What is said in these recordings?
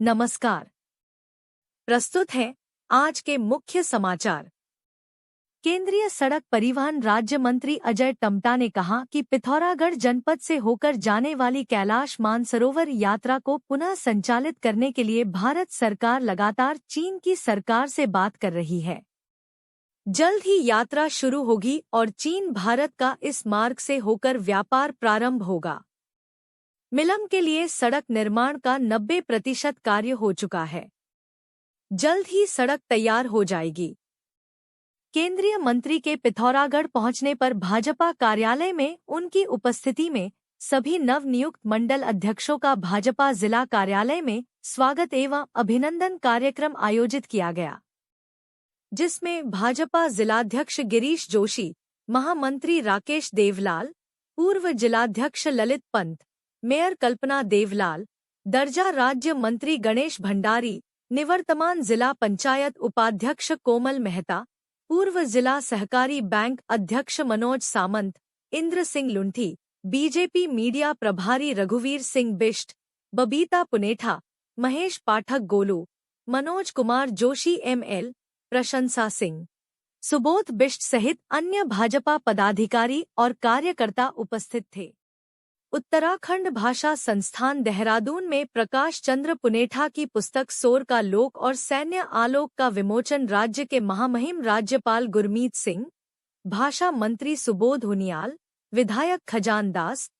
नमस्कार। प्रस्तुत है आज के मुख्य समाचार। केंद्रीय सड़क परिवहन राज्य मंत्री अजय टम्टा ने कहा कि पिथौरागढ़ जनपद से होकर जाने वाली कैलाश मानसरोवर यात्रा को पुनः संचालित करने के लिए भारत सरकार लगातार चीन की सरकार से बात कर रही है। जल्द ही यात्रा शुरू होगी और चीन भारत का इस मार्ग से होकर व्यापार प्रारंभ होगा। मिलम के लिए सड़क निर्माण का 90% कार्य हो चुका है। जल्द ही सड़क तैयार हो जाएगी। केंद्रीय मंत्री के पिथौरागढ़ पहुंचने पर भाजपा कार्यालय में उनकी उपस्थिति में सभी नवनियुक्त मंडल अध्यक्षों का भाजपा जिला कार्यालय में स्वागत एवं अभिनंदन कार्यक्रम आयोजित किया गया, जिसमें भाजपा जिलाध्यक्ष गिरीश जोशी, महामंत्री राकेश देवलाल, पूर्व जिलाध्यक्ष ललित पंत, मेयर कल्पना देवलाल, दर्जा राज्य मंत्री गणेश भंडारी, निवर्तमान जिला पंचायत उपाध्यक्ष कोमल मेहता, पूर्व जिला सहकारी बैंक अध्यक्ष मनोज सामंत, इंद्र सिंह लुंठी, बीजेपी मीडिया प्रभारी रघुवीर सिंह बिष्ट, बबीता पुनेठा, महेश पाठक गोलू, मनोज कुमार जोशी ML, प्रशंसा सिंह, सुबोध बिष्ट सहित अन्य भाजपा पदाधिकारी और कार्यकर्ता उपस्थित थे। उत्तराखंड भाषा संस्थान देहरादून में प्रकाश चंद्र पुनेठा की पुस्तक सोर का लोक और सैन्य आलोक का विमोचन राज्य के महामहिम राज्यपाल गुरमीत सिंह, भाषा मंत्री सुबोध उनियाल, विधायक खजान दास,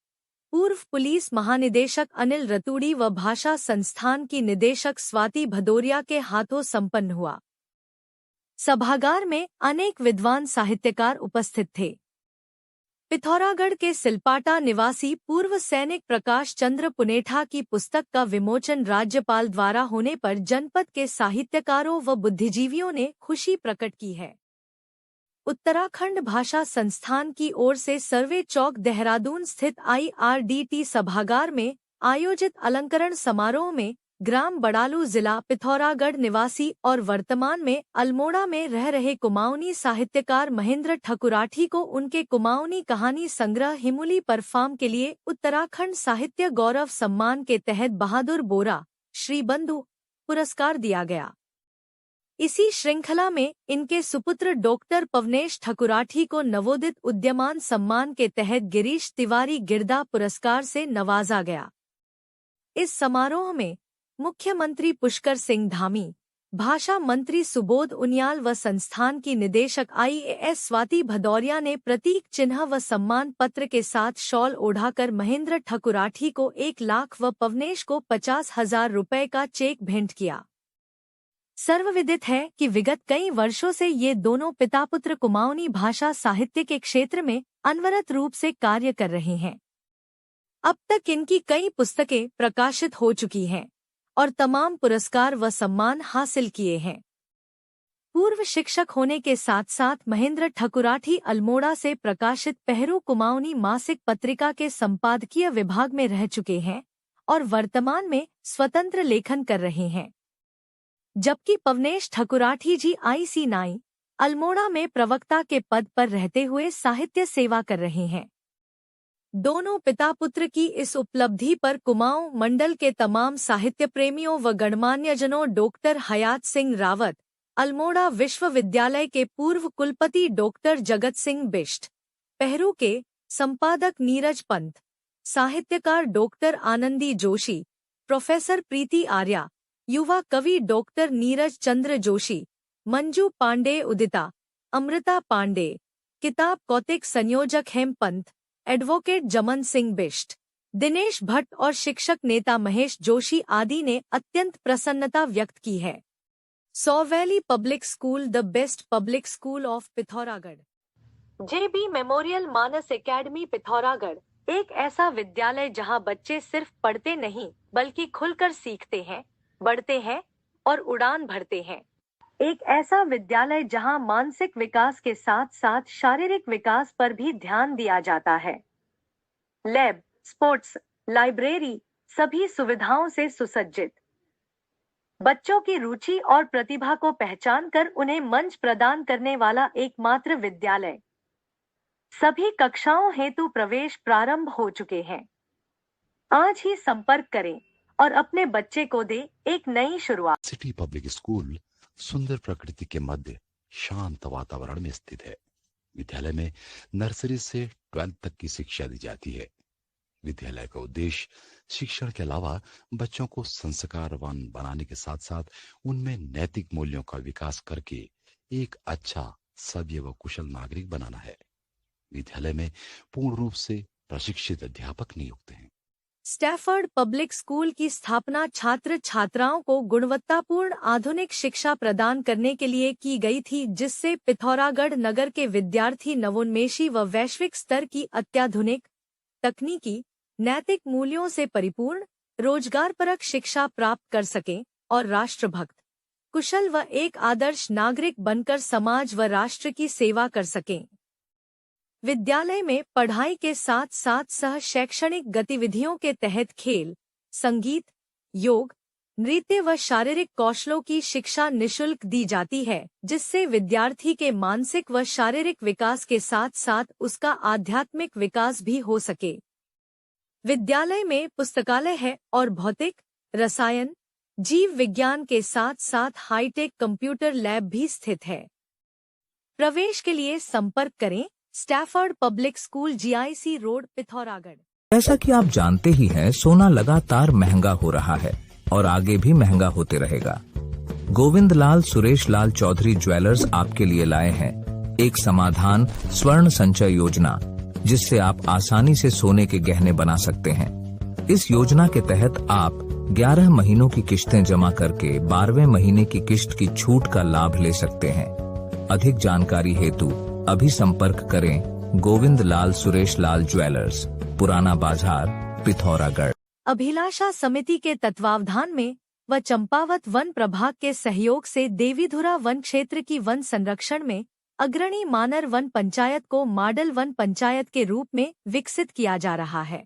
पूर्व पुलिस महानिदेशक अनिल रतूड़ी व भाषा संस्थान की निदेशक स्वाति भदौरिया के हाथों संपन्न हुआ। सभागार में अनेक विद्वान साहित्यकार उपस्थित थे। पिथौरागढ़ के सिलपाटा निवासी पूर्व सैनिक प्रकाश चंद्र पुनेठा की पुस्तक का विमोचन राज्यपाल द्वारा होने पर जनपद के साहित्यकारों व बुद्धिजीवियों ने खुशी प्रकट की है। उत्तराखंड भाषा संस्थान की ओर से सर्वे चौक देहरादून स्थित IRDT सभागार में आयोजित अलंकरण समारोह में ग्राम बड़ालू जिला पिथौरागढ़ निवासी और वर्तमान में अल्मोड़ा में रह रहे कुमाऊनी साहित्यकार महेंद्र ठकुराठी को उनके कुमाऊनी कहानी संग्रह हिमुली परफार्म के लिए उत्तराखंड साहित्य गौरव सम्मान के तहत बहादुर बोरा श्रीबंधु पुरस्कार दिया गया। इसी श्रृंखला में इनके सुपुत्र डॉक्टर पवनेश ठकुराठी को नवोदित उद्यमान सम्मान के तहत गिरीश तिवारी गिरदा पुरस्कार से नवाजा गया। इस समारोह में मुख्यमंत्री पुष्कर सिंह धामी, भाषा मंत्री सुबोध उनियाल व संस्थान की निदेशक IAS स्वाति भदौरिया ने प्रतीक चिन्ह व सम्मान पत्र के साथ शॉल ओढ़ाकर महेंद्र ठकुराठी को 1 लाख व पवनेश को 50,000 रुपए का चेक भेंट किया। सर्वविदित है कि विगत कई वर्षों से ये दोनों पिता पुत्र कुमाऊनी भाषा साहित्य के क्षेत्र में अनवरत रूप से कार्य कर रहे हैं। अब तक इनकी कई पुस्तकें प्रकाशित हो चुकी हैं और तमाम पुरस्कार व सम्मान हासिल किए हैं। पूर्व शिक्षक होने के साथ साथ महेंद्र ठकुराठी अल्मोड़ा से प्रकाशित पहरू कुमाऊनी मासिक पत्रिका के संपादकीय विभाग में रह चुके हैं और वर्तमान में स्वतंत्र लेखन कर रहे हैं, जबकि पवनेश ठकुराठी जी IC9 अल्मोड़ा में प्रवक्ता के पद पर रहते हुए साहित्य सेवा कर रहे हैं। दोनों पिता पुत्र की इस उपलब्धि पर कुमाऊं मंडल के तमाम साहित्य प्रेमियों व गणमान्यजनों डॉक्टर हयात सिंह रावत, अल्मोड़ा विश्वविद्यालय के पूर्व कुलपति डॉक्टर जगत सिंह बिष्ट, पहरू के संपादक नीरज पंत, साहित्यकार डॉक्टर आनंदी जोशी, प्रोफेसर प्रीति आर्या, युवा कवि डॉक्टर नीरज चंद्र जोशी, मंजू पांडे उदिता, अमृता पांडे, किताब कौतिक संयोजक हेमपंत, एडवोकेट जमन सिंह बिष्ट, दिनेश भट्ट और शिक्षक नेता महेश जोशी आदि ने अत्यंत प्रसन्नता व्यक्त की है। सौ valley public school, the best public school of Pithoragarh. JB memorial Manas academy Pithoragarh एक ऐसा विद्यालय जहां बच्चे सिर्फ पढ़ते नहीं बल्कि खुलकर सीखते हैं, बढ़ते हैं और उड़ान भरते हैं। एक ऐसा विद्यालय जहां मानसिक विकास के साथ साथ शारीरिक विकास पर भी ध्यान दिया जाता है। लैब, स्पोर्ट्स, लाइब्रेरी सभी सुविधाओं से सुसज्जित। बच्चों की रुचि और प्रतिभा को पहचान कर उन्हें मंच प्रदान करने वाला एकमात्र विद्यालय। सभी कक्षाओं हेतु प्रवेश प्रारंभ हो चुके हैं। आज ही संपर्क करें और अपने बच्चे को दे एक नई शुरुआत। सिटी पब्लिक स्कूल सुंदर प्रकृति के मध्य शांत वातावरण में स्थित है। विद्यालय में नर्सरी से 12th तक की शिक्षा दी जाती है। विद्यालय का उद्देश्य शिक्षण के अलावा बच्चों को संस्कारवान बनाने के साथ साथ उनमें नैतिक मूल्यों का विकास करके एक अच्छा सभ्य व कुशल नागरिक बनाना है। विद्यालय में पूर्ण रूप से प्रशिक्षित अध्यापक नियुक्त हैं। स्टैफर्ड पब्लिक स्कूल की स्थापना छात्र छात्राओं को गुणवत्तापूर्ण आधुनिक शिक्षा प्रदान करने के लिए की गई थी, जिससे पिथौरागढ़ नगर के विद्यार्थी नवोन्मेषी व वैश्विक स्तर की अत्याधुनिक तकनीकी नैतिक मूल्यों से परिपूर्ण रोजगारपरक शिक्षा प्राप्त कर सकें और राष्ट्रभक्त कुशल व एक आदर्श नागरिक बनकर समाज व राष्ट्र की सेवा कर सकें। विद्यालय में पढ़ाई के साथ साथ सह शैक्षणिक गतिविधियों के तहत खेल, संगीत, योग, नृत्य व शारीरिक कौशलों की शिक्षा निःशुल्क दी जाती है, जिससे विद्यार्थी के मानसिक व शारीरिक विकास के साथ साथ उसका आध्यात्मिक विकास भी हो सके। विद्यालय में पुस्तकालय है और भौतिक, रसायन, जीव विज्ञान के साथ साथ हाईटेक कंप्यूटर लैब भी स्थित है। प्रवेश के लिए संपर्क करें Stafford public school, GIC road, Pithoragarh. जैसा कि आप जानते ही हैं, सोना लगातार महंगा हो रहा है और आगे भी महंगा होते रहेगा। गोविंद लाल सुरेश लाल चौधरी ज्वेलर्स आपके लिए लाए हैं एक समाधान स्वर्ण संचय योजना, जिससे आप आसानी से सोने के गहने बना सकते हैं। इस योजना के तहत आप 11 महीनों की किश्तें जमा करके 12वें महीने की किश्त की छूट का लाभ ले सकते हैं। अधिक जानकारी हेतु अभी संपर्क करें गोविंद लाल सुरेश लाल ज्वेलर्स, पुराना बाजार, पिथौरागढ़। अभिलाषा समिति के तत्वावधान में व चंपावत वन प्रभाग के सहयोग से देवीधुरा वन क्षेत्र की वन संरक्षण में अग्रणी मानर वन पंचायत को मॉडल वन पंचायत के रूप में विकसित किया जा रहा है।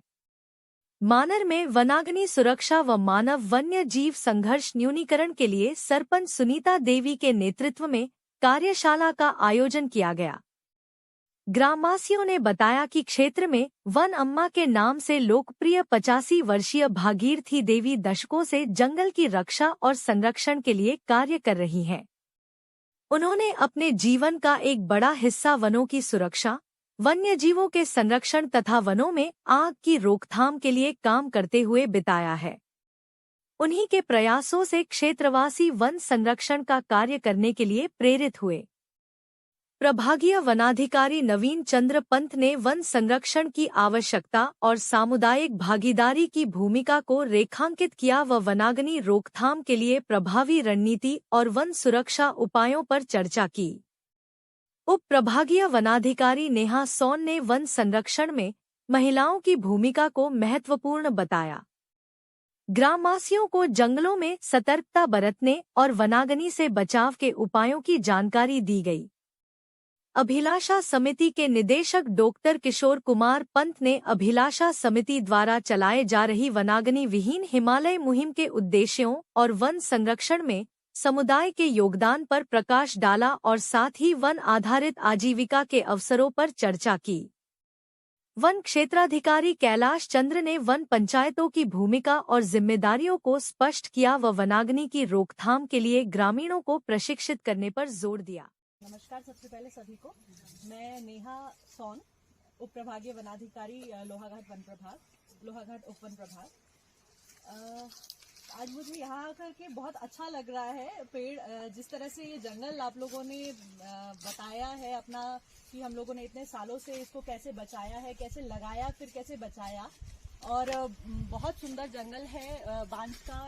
मानर में वनाग्नि सुरक्षा व मानव वन्य जीव संघर्ष न्यूनीकरण के लिए सरपंच सुनीता देवी के नेतृत्व में कार्यशाला का आयोजन किया गया। ग्रामवासियों ने बताया कि क्षेत्र में वन अम्मा के नाम से लोकप्रिय 85 वर्षीय भागीरथी देवी दशकों से जंगल की रक्षा और संरक्षण के लिए कार्य कर रही हैं। उन्होंने अपने जीवन का एक बड़ा हिस्सा वनों की सुरक्षा, वन्य जीवों के संरक्षण तथा वनों में आग की रोकथाम के लिए काम करते हुए बिताया है। उन्हीं के प्रयासों से क्षेत्रवासी वन संरक्षण का कार्य करने के लिए प्रेरित हुए। प्रभागीय वनाधिकारी नवीन चंद्र पंत ने वन संरक्षण की आवश्यकता और सामुदायिक भागीदारी की भूमिका को रेखांकित किया व वनाग्नि रोकथाम के लिए प्रभावी रणनीति और वन सुरक्षा उपायों पर चर्चा की। उप प्रभागीय वनाधिकारी नेहा सोन ने वन संरक्षण में महिलाओं की भूमिका को महत्वपूर्ण बताया। ग्रामवासियों को जंगलों में सतर्कता बरतने और वनाग्नि से बचाव के उपायों की जानकारी दी गई। अभिलाषा समिति के निदेशक डॉक्टर किशोर कुमार पंत ने अभिलाषा समिति द्वारा चलाए जा रही वनाग्नि विहीन हिमालय मुहिम के उद्देश्यों और वन संरक्षण में समुदाय के योगदान पर प्रकाश डाला और साथ ही वन आधारित आजीविका के अवसरों पर चर्चा की। वन क्षेत्राधिकारी कैलाश चंद्र ने वन पंचायतों की भूमिका और जिम्मेदारियों को स्पष्ट किया व वनाग्नि की रोकथाम के लिए ग्रामीणों को प्रशिक्षित करने पर जोर दिया। नमस्कार, सबसे पहले सभी को। मैं नेहा सोन, उप प्रभागीय वनाधिकारी लोहाघाट वन प्रभाग, लोहाघाट उप वन प्रभाग। आज मुझे यहाँ आकर के बहुत अच्छा लग रहा है। पेड़ जिस तरह से ये जंगल आप लोगों ने बताया है अपना, कि हम लोगों ने इतने सालों से इसको कैसे बचाया है, कैसे लगाया, फिर कैसे बचाया, और बहुत सुंदर जंगल है बांस का,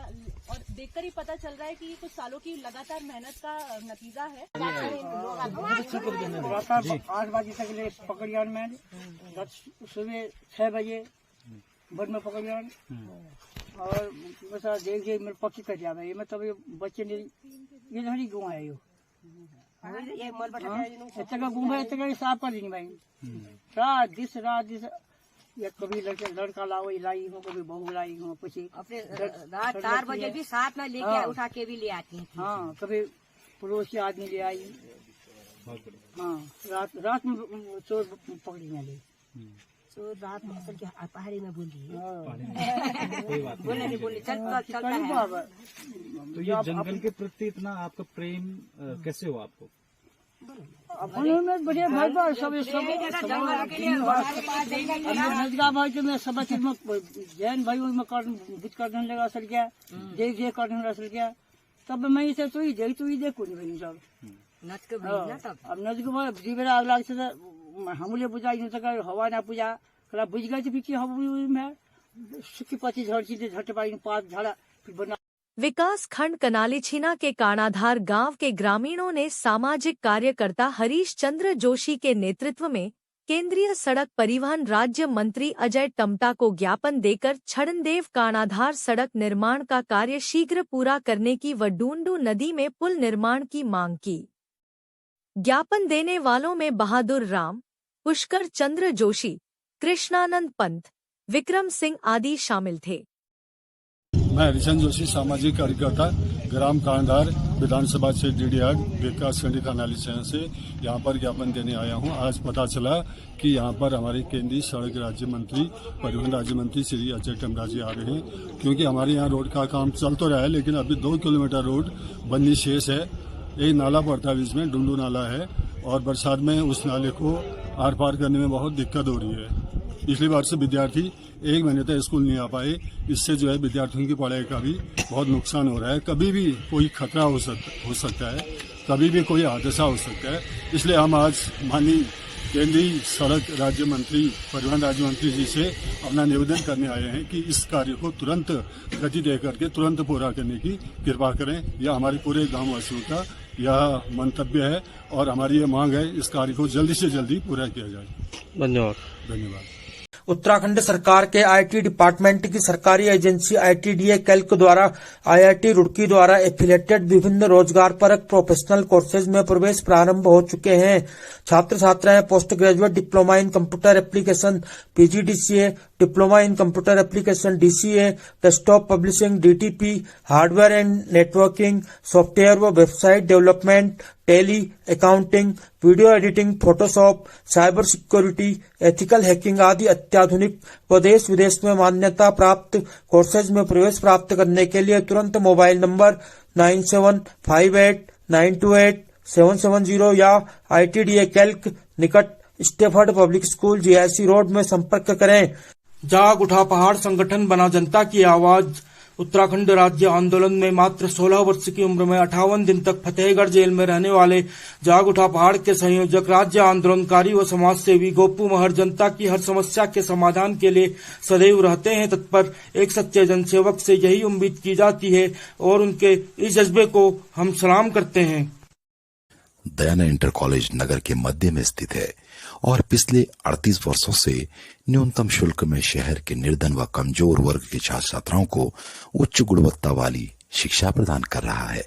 और देखकर ही पता चल रहा है कि ये कुछ सालों की लगातार मेहनत का नतीजा है। 8 बजे तक पकड़ियान में, सुबह 6 बजे बन में पकड़ियान, और बस देख मेरे पक्षी कर जावे। ये मतलब ये बच्चे ने ये धड़ी गुआ है, यो इतना गुम है, इतना साफ कर दी भाई। रात दिस या कभी लड़का लाओ लाई हूँ, कभी बहू लाई हूँ, पीछे अपने रात 4 बजे भी साथ में लेके उठा के भी ले आती हैं। हाँ, कभी पड़ोसी आदमी ले आई। हाँ, रात में चोर पकड़ी ले। तो रात में असल के पहाड़ी में बोली कोई बात नहीं। बोले चलता करीब है। अब तो ये जंगल के प्रति इतना आपका प्रेम कैसे हुआ आपको? अपने में बढ़िया भाई बा सब जंगल के लिए हमारे पास नजगा भाई के मैं सब चीज में जैन भाई में बुझ कर धन लगा असल क्या देख देख कर धन असल क्या तब मैं इसे तो ही देख कोई नहीं सब नच के भेजना तब। अब नजग भाई जीवेरा आग लाग से हमले बुझा नहीं सका हवा ना पूजा कला बुझ गए तो फिर हम में सुखी पति झड़ चीजें झट पाई पात झाड़ा फिर बना। विकास खंड कनालीछीना के काणाधार गांव के ग्रामीणों ने सामाजिक कार्यकर्ता हरीश चंद्र जोशी के नेतृत्व में केंद्रीय सड़क परिवहन राज्य मंत्री अजय टम्टा को ज्ञापन देकर छड़नदेव काणाधार सड़क निर्माण का कार्य शीघ्र पूरा करने की व डूंडू नदी में पुल निर्माण की मांग की। ज्ञापन देने वालों में बहादुर राम, पुष्कर चंद्र जोशी, कृष्णानंद पंत, विक्रम सिंह आदि शामिल थे। मैं हरिचंद जोशी, सामाजिक कार्यकर्ता, ग्राम कांधार, विधानसभा क्षेत्र डीडीहाट, विकास खंड कनालीछीना से यहाँ पर ज्ञापन देने आया हूँ। आज पता चला कि यहाँ पर हमारे केंद्रीय सड़क राज्य मंत्री, परिवहन राज्य मंत्री श्री अजय टम्टा जी आ रहे हैं, क्योंकि हमारे यहाँ रोड का काम चल तो रहा है लेकिन अभी 2 किलोमीटर रोड बननी शेष है। एक नाला पड़ता है बीच में, डुंडू नाला है, और बरसात में उस नाले को आर पार करने में बहुत दिक्कत हो रही है। पिछली बार से विद्यार्थी 1 महीने तक स्कूल नहीं आ पाए। इससे जो है विद्यार्थियों की पढ़ाई का भी बहुत नुकसान हो रहा है। कभी भी कोई खतरा हो सकता है, कभी भी कोई हादसा हो सकता है। इसलिए हम आज माननीय केंद्रीय सड़क राज्य मंत्री, परिवहन राज्य मंत्री जी से अपना निवेदन करने आए हैं कि इस कार्य को तुरंत गति दे करके तुरंत पूरा करने की कृपा करें। यह हमारे पूरे गाँव वासियों का यह मंतव्य है और हमारी ये मांग है, इस कार्य को जल्दी से जल्दी पूरा किया जाए। धन्यवाद। उत्तराखंड सरकार के आईटी डिपार्टमेंट की सरकारी एजेंसी ITDA कैल्क द्वारा IIT रुड़की द्वारा एफिलेटेड विभिन्न रोजगारपरक प्रोफेशनल कोर्सेज में प्रवेश प्रारंभ हो चुके हैं। छात्र छात्राएं post graduate diploma in computer application PGDCA, diploma in computer application DCA, desktop publishing DTP, hardware and networking, software व website development, Tally, accounting, video editing, Photoshop, cyber security, ethical hacking आदि अत्याधुनिक व देश विदेश में मान्यता प्राप्त कोर्सेज में प्रवेश प्राप्त करने के लिए तुरंत मोबाइल नंबर 9758928770 या ITDA कैल्क निकट Stafford public school GIC road में संपर्क करें। जाग उठा पहाड़ संगठन बना जनता की आवाज। उत्तराखंड राज्य आंदोलन में मात्र 16 वर्ष की उम्र में 58 दिन तक फतेहगढ़ जेल में रहने वाले जाग उठा पहाड़ के संयोजक, राज्य आंदोलनकारी व समाज सेवी गोपू महर जनता की हर समस्या के समाधान के लिए सदैव रहते हैं तत्पर। एक सच्चे जनसेवक से यही उम्मीद की जाती है और उनके इस जज्बे को हम सलाम करते हैं। दयाना इंटर कॉलेज नगर के मध्य में स्थित है और पिछले 38 वर्षों से न्यूनतम शुल्क में शहर के निर्धन व कमजोर वर्ग के छात्र छात्राओं को उच्च गुणवत्ता वाली शिक्षा प्रदान कर रहा है।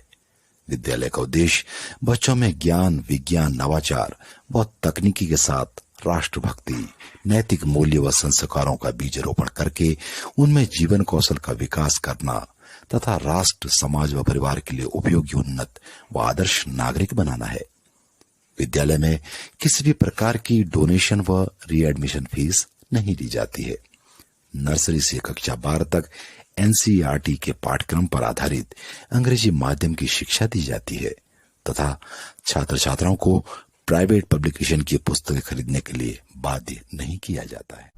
विद्यालय का उद्देश्य बच्चों में ज्ञान, विज्ञान, नवाचार व तकनीकी के साथ राष्ट्रभक्ति, नैतिक मूल्य व संस्कारों का बीजारोपण करके उनमें जीवन कौशल का विकास करना तथा राष्ट्र, समाज व परिवार के लिए उपयोगी, उन्नत व आदर्श नागरिक बनाना है। विद्यालय में किसी भी प्रकार की डोनेशन व रीएडमिशन फीस नहीं ली जाती है। नर्सरी से कक्षा 12 तक NCERT के पाठ्यक्रम पर आधारित अंग्रेजी माध्यम की शिक्षा दी जाती है तथा छात्र छात्राओं को प्राइवेट पब्लिकेशन की पुस्तकें खरीदने के लिए बाध्य नहीं किया जाता है।